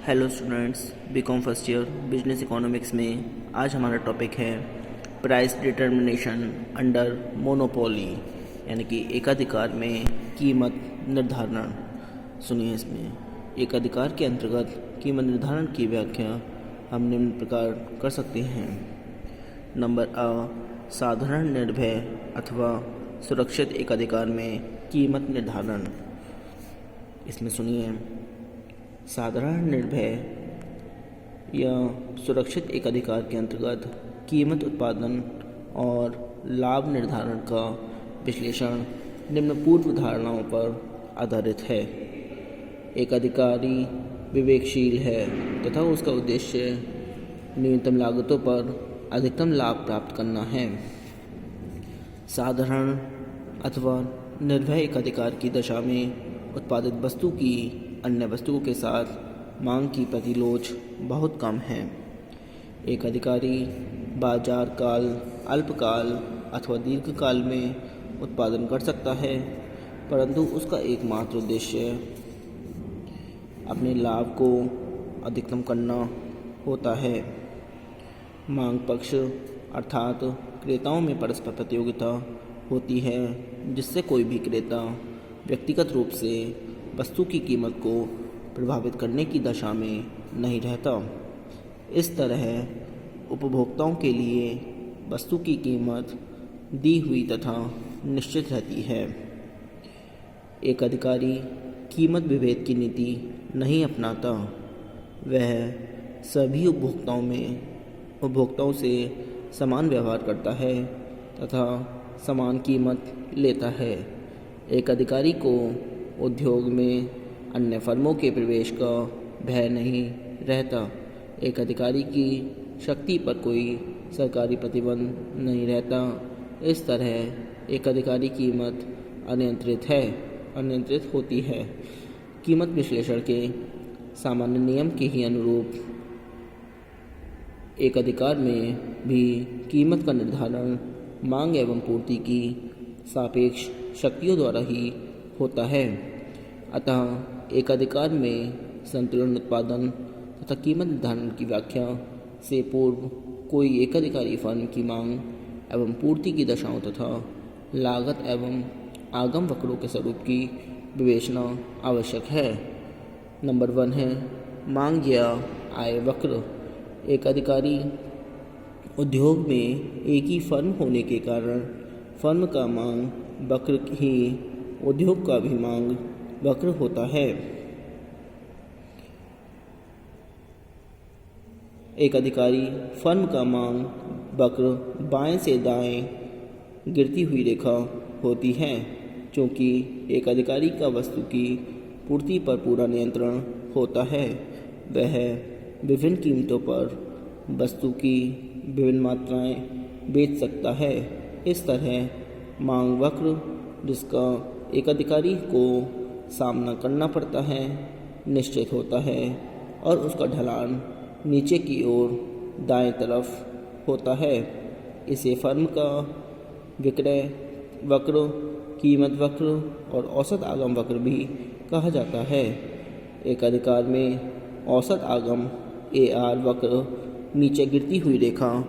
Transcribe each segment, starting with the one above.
Hello students, BCom first year business economics में आज हमारा टॉपिक है प्राइस डिटर्मिनेशन अंडर मोनोपोली, यानी कि एकाधिकार में कीमत निर्धारण। सुनिए, इसमें एकाधिकार के अंतर्गत कीमत निर्धारण की व्याख्या हम निम्न प्रकार कर सकते हैं। नंबर अ, साधारण निर्भय अथवा सुरक्षित एकाधिकार में कीमत निर्धारण। इसमें सुनिए, साधारण निर्भय या सुरक्षित एकाधिकार के अंतर्गत कीमत उत्पादन और लाभ निर्धारण का विश्लेषण निम्न पूर्व धारणाओं पर आधारित है। एकाधिकारी विवेकशील है तथा उसका उद्देश्य न्यूनतम लागतों पर अधिकतम लाभ प्राप्त करना है। साधारण अथवा निर्भय एकाधिकार की दशा में उत्पादित वस्तु की अन्य वस्तुओं के साथ मांग की प्रतिलोच बहुत कम है। एकाधिकारी बाजार काल, अल्पकाल अथवा दीर्घकाल में उत्पादन कर सकता है, परंतु उसका एकमात्र उद्देश्य अपने लाभ को अधिकतम करना होता है। मांग पक्ष अर्थात क्रेताओं में परस्पर प्रतियोगिता होती है, जिससे कोई भी क्रेता व्यक्तिगत रूप से वस्तु की कीमत को प्रभावित करने की दशा में नहीं रहता। इस तरह उपभोक्ताओं के लिए वस्तु की कीमत दी हुई तथा निश्चित रहती है। एकाधिकारी कीमत विभेद की नीति नहीं अपनाता। वह सभी उपभोक्ताओं से समान व्यवहार करता है तथा समान कीमत लेता है। एकाधिकारी को उद्योग में अन्य फर्मों के प्रवेश का भय नहीं रहता। एकाधिकारी की शक्ति पर कोई सरकारी प्रतिबंध नहीं रहता। इस तरह एकाधिकारी कीमत अनियंत्रित होती है। कीमत विश्लेषण के सामान्य नियम के ही अनुरूप एकाधिकार में भी कीमत का निर्धारण मांग एवं पूर्ति की सापेक्ष शक्तियों द्वारा ही होता है। अतः एकाधिकार में संतुलन उत्पादन तथा कीमत निर्धारण की व्याख्या से पूर्व कोई एकाधिकारी फर्म की मांग एवं पूर्ति की दशाओं तथा लागत एवं आगम वक्रों के स्वरूप की विवेचना आवश्यक है। नंबर 1 है मांग या आय वक्र। एकाधिकारी उद्योग में एक ही फर्म होने के कारण फर्म का मांग वक्र ही उद्योग का भी मांग वक्र होता है। एकाधिकारी फर्म का मांग वक्र बाएं से दाएं गिरती हुई रेखा होती है। चूँकि एकाधिकारी का वस्तु की पूर्ति पर पूरा नियंत्रण होता है, वह विभिन्न कीमतों पर वस्तु की विभिन्न मात्राएं बेच सकता है। इस तरह मांग वक्र, जिसका एकाधिकारी को सामना करना पड़ता है, निश्चित होता है और उसका ढलान नीचे की ओर दाएं तरफ होता है। इसे फर्म का विक्रय वक्र, कीमत वक्र और औसत आगम वक्र भी कहा जाता है। एकाधिकार में औसत आगम AR वक्र नीचे गिरती हुई रेखा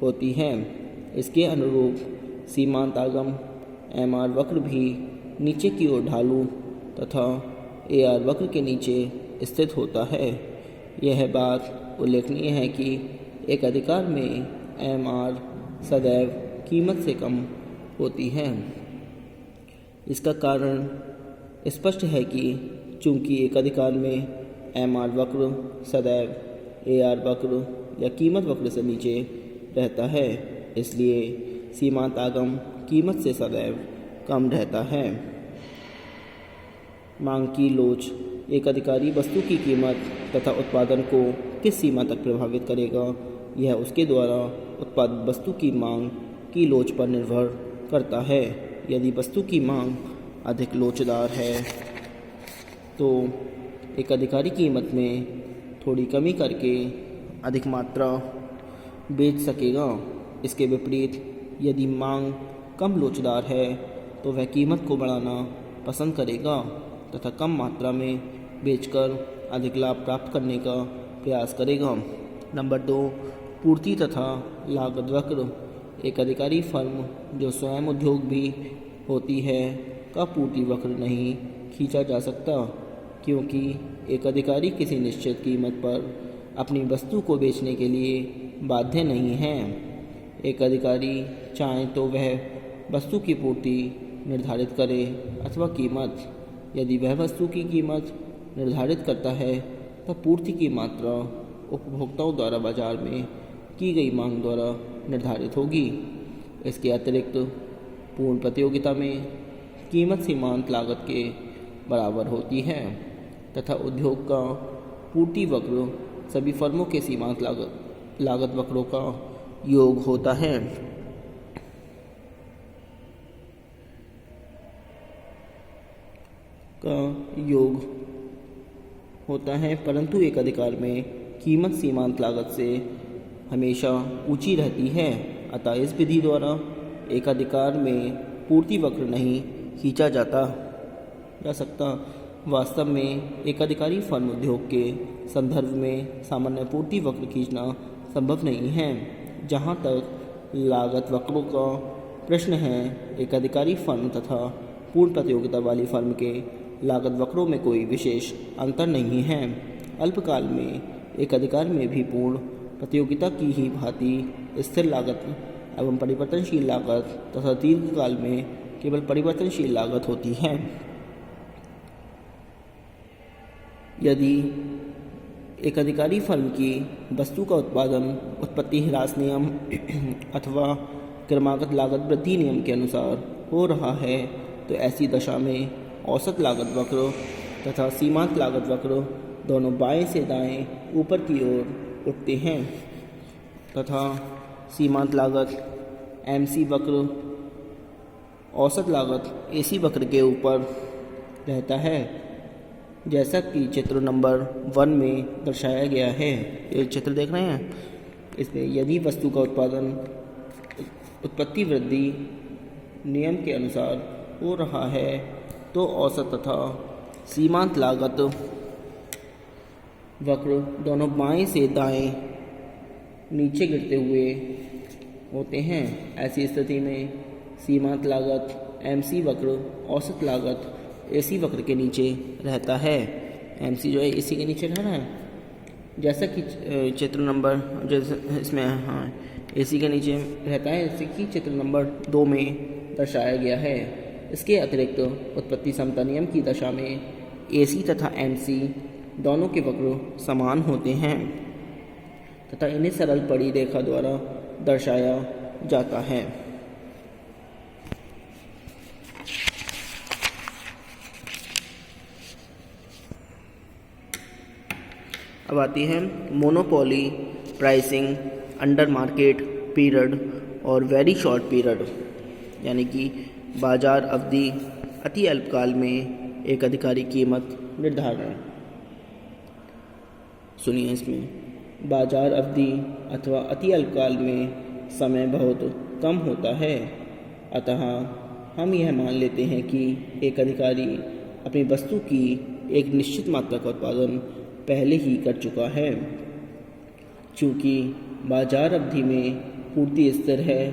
होती है। इसके अनुरूप सीमांत आगम MR वक्र भी नीचे की ओर ढालू तथा AR वक्र के नीचे स्थित होता है। यह बात उल्लेखनीय है कि एकाधिकार में MR सदैव कीमत से कम होती है। इसका कारण स्पष्ट है कि चूंकि एकाधिकार में MR वक्र सदैव AR वक्र या कीमत वक्र से नीचे रहता है, इसलिए सीमांत आगम कीमत से सदैव कम रहता है। मांग की लोच। एकाधिकारी वस्तु की कीमत तथा उत्पादन को किस सीमा तक प्रभावित करेगा, यह उसके द्वारा उत्पादित वस्तु की मांग की लोच पर निर्भर करता है। यदि वस्तु की मांग अधिक लोचदार है तो एकाधिकारी कीमत में थोड़ी कमी करके अधिक मात्रा बेच सकेगा। इसके विपरीत यदि मांग कम लोचदार है तो वह कीमत को बढ़ाना पसंद करेगा तथा कम मात्रा में बेचकर अधिक लाभ प्राप्त करने का प्रयास करेगा। नंबर 2, पूर्ति तथा लागत वक्र। एक अधिकारी फर्म जो स्वयं उद्योग भी होती है का पूर्ति वक्र नहीं खींचा जा सकता, क्योंकि एक अधिकारी किसी निश्चित कीमत पर अपनी वस्तु को बेचने के लिए बाध्य नहीं है। एक अधिकारी चाहे तो वह वस्तु की पूर्ति निर्धारित करे अथवा कीमत। यदि वह वस्तु की कीमत निर्धारित करता है तब पूर्ति की मात्रा उपभोक्ताओं द्वारा बाजार में की गई मांग द्वारा निर्धारित होगी। इसके अतिरिक्त पूर्ण प्रतियोगिता में कीमत सीमांत लागत के बराबर होती है तथा उद्योग का पूर्ति वक्र सभी फर्मों के सीमांत लागत वक्रों का योग होता है। परंतु एक अधिकार में कीमत सीमांत लागत से हमेशा ऊंची रहती है। अतः इस विधि द्वारा एक अधिकार में पूर्ति वक्र नहीं खींचा जा सकता। वास्तव में एक अधिकारी फर्म उद्योग के संदर्भ में सामान्य पूर्ति वक्र खींचना संभव नहीं है। जहाँ तक लागत वक्रों का प्रश्न है, एक अधिकारी फर्म तथा पूर्ण प्रतियोगिता वाली फर्म के लागत वक्रों में कोई विशेष अंतर नहीं है। अल्पकाल में एक अधिकार में भी पूर्ण प्रतियोगिता की ही भांति स्थिर लागत एवं परिवर्तनशील लागत तथा दीर्घकाल में केवल परिवर्तनशील लागत होती है। यदि एक अधिकारी फर्म की वस्तु का उत्पादन उत्पत्ति ह्रास नियम अथवा क्रमागत लागत वृद्धि नियम के अनुसार हो रहा है तो ऐसी दशा में औसत लागत वक्र तथा सीमांत लागत वक्र दोनों बाएं से दाएं ऊपर की ओर उठते हैं तथा सीमांत लागत MC वक्र औसत लागत AC वक्र के ऊपर रहता है, जैसा कि चित्र नंबर 1 में दर्शाया गया है। ये चित्र देख रहे हैं, इसमें यदि वस्तु का उत्पादन उत्पत्ति वृद्धि नियम के अनुसार हो रहा है तो औसत तथा सीमांत लागत वक्र दोनों बाएं से दाएं नीचे गिरते हुए होते हैं। ऐसी स्थिति में सीमांत लागत MC वक्र औसत लागत AC वक्र के नीचे रहता है। MC जो है AC के नीचे रहना है, जैसा कि चित्र नंबर जैसे इसमें AC के नीचे रहता है, जैसे कि चित्र नंबर 2 में दर्शाया गया है। इसके अतिरिक्त उत्पत्ति समता नियम की दशा में AC तथा MC दोनों के वक्र समान होते हैं तथा इन्हें सरल पड़ी रेखा द्वारा दर्शाया जाता है। अब आती है monopoly pricing, under market period और वेरी शॉर्ट पीरियड, यानी कि बाजार अवधि, अति अल्पकाल में एक अधिकारी कीमत निर्धारण। सुनिए, इसमें बाजार अवधि अथवा अति अल्पकाल में समय बहुत कम होता है, अतः हम यह मान लेते हैं कि एक अधिकारी अपनी वस्तु की एक निश्चित मात्रा का उत्पादन पहले ही कर चुका है। चूँकि बाजार अवधि में पूर्ति स्थिर है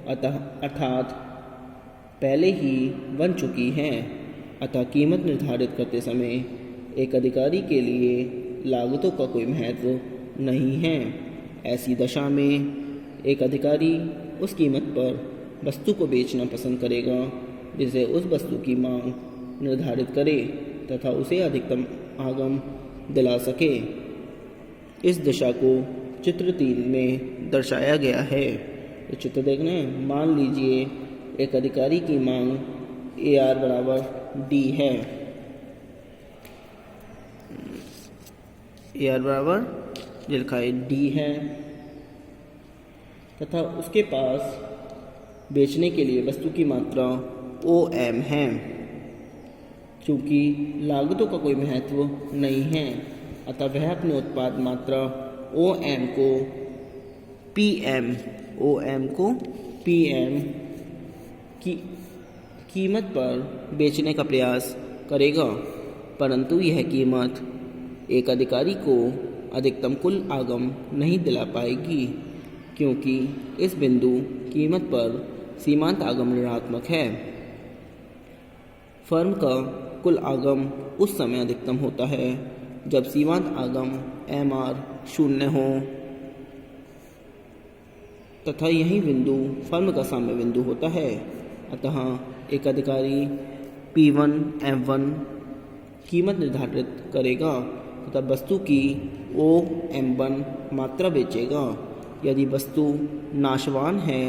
अर्थात पहले ही बन चुकी है, अतः कीमत निर्धारित करते समय एक अधिकारी के लिए लागतों का कोई महत्व नहीं है। ऐसी दशा में एक अधिकारी उस कीमत पर वस्तु को बेचना पसंद करेगा जिसे उस वस्तु की मांग निर्धारित करे तथा उसे अधिकतम आगम दिला सके। इस दिशा को चित्र 3 में दर्शाया गया है। ये चित्र देखना है। मान लीजिए एक अधिकारी की मांग AR बराबर D है। AR बराबर लिखा है D है तथा उसके पास बेचने के लिए वस्तु की मात्रा OM है। चूँकि लागतों का कोई महत्व नहीं है, अतः वह अपने उत्पाद मात्रा OM को PM की कीमत पर बेचने का प्रयास करेगा, परंतु यह कीमत एक अधिकारी को अधिकतम कुल आगम नहीं दिला पाएगी, क्योंकि इस बिंदु कीमत पर सीमांत आगम ऋणात्मक है। फर्म का कुल आगम उस समय अधिकतम होता है जब सीमांत आगम MR शून्य हो तथा यही बिंदु फर्म का साम्य बिंदु होता है। अतः एक अधिकारी P1 M1 कीमत निर्धारित करेगा तथा वस्तु की OM1 मात्रा बेचेगा। यदि वस्तु नाशवान है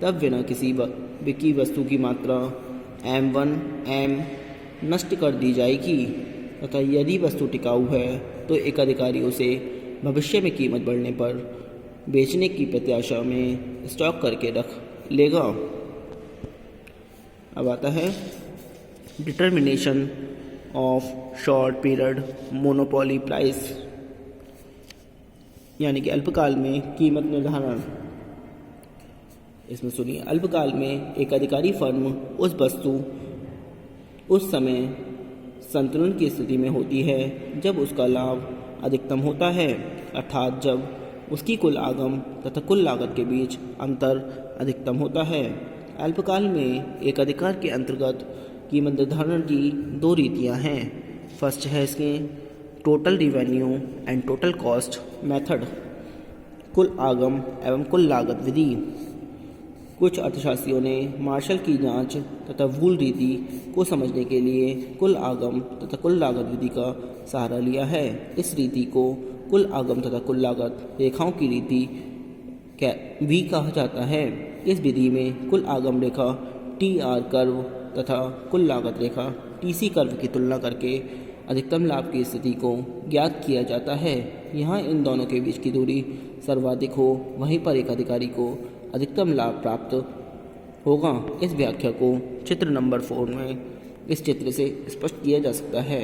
तब बिना किसी बिकी वस्तु की मात्रा M1 M नष्ट कर दी जाएगी तथा यदि वस्तु टिकाऊ है तो एक अधिकारी उसे भविष्य में कीमत बढ़ने पर बेचने की प्रत्याशा में स्टॉक करके रख लेगा। अब आता है determination of short period monopoly price, यानी कि अल्पकाल में कीमत निर्धारण। इसमें सुनिए, अल्पकाल में एक अधिकारी फर्म उस वस्तु उस समय संतुलन की स्थिति में होती है जब उसका लाभ अधिकतम होता है, अर्थात जब उसकी कुल आगम तथा कुल लागत के बीच अंतर अधिकतम होता है। अल्पकाल में एक अधिकार के अंतर्गत कीमत निर्धारण की दो रीतियां हैं। फर्स्ट है इसके total revenue and total cost method, कुल आगम एवं कुल लागत विधि। कुछ अर्थशास्त्रियों ने मार्शल की जांच तथा वूल रीति को समझने के लिए कुल आगम तथा कुल लागत विधि का सहारा लिया है। इस रीति को कुल आगम तथा कुल लागत रेखाओं की रीति भी कहा जाता है। इस विधि में कुल आगम रेखा TR कर्व तथा कुल लागत रेखा TC कर्व की तुलना करके अधिकतम लाभ की स्थिति को ज्ञात किया जाता है। यहाँ इन दोनों के बीच की दूरी सर्वाधिक हो, वहीं पर एक अधिकारी को अधिकतम लाभ प्राप्त होगा। इस व्याख्या को चित्र नंबर 4 में इस चित्र से स्पष्ट किया जा सकता है।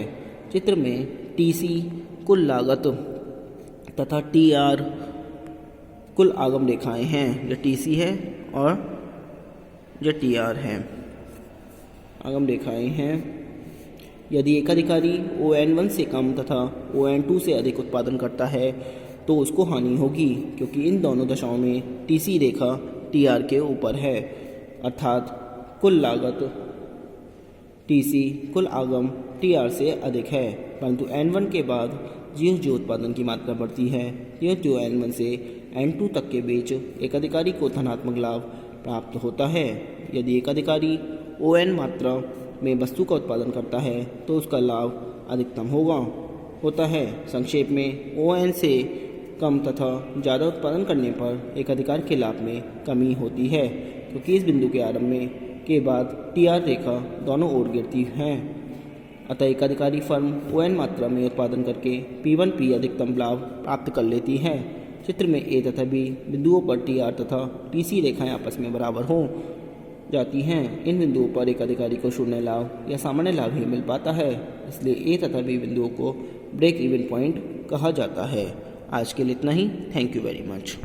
चित्र में TC कुल लागत तथा TR कुल आगम रेखाएं हैं, जो TC है और जो TR है, आगम रेखाएं हैं। यदि एक अधिकारी ON1 से कम तथा ON2 से अधिक उत्पादन करता है तो उसको हानि होगी, क्योंकि इन दोनों दशाओं में TC रेखा TR के ऊपर है, अर्थात कुल लागत TC कुल आगम TR से अधिक है। परंतु N1 के बाद ज्यों ज्यों उत्पादन की मात्रा बढ़ती है त्यों त्यों N1 से N2 तक के बीच एक अधिकारी को धनात्मक लाभ प्राप्त होता है। यदि एक अधिकारी ON मात्रा में वस्तु का उत्पादन करता है तो उसका लाभ अधिकतम होता है। संक्षेप में ON से कम तथा ज़्यादा उत्पादन करने पर एक अधिकारी के लाभ में कमी होती है, क्योंकि इस बिंदु के आरंभ में के बाद TR रेखा दोनों ओर गिरती है। अतः एक अधिकारी फर्म ON मात्रा में उत्पादन करके P1P अधिकतम लाभ प्राप्त कर लेती है। चित्र में A तथा B बिंदुओं पर TR तथा TC रेखाएं आपस में बराबर हो जाती हैं। इन बिंदुओं पर एक अधिकारी को शून्य लाभ या सामान्य लाभ ही मिल पाता है, इसलिए A तथा B बिंदुओं को ब्रेक इवन पॉइंट कहा जाता है। आज के लिए इतना ही। Thank you very much.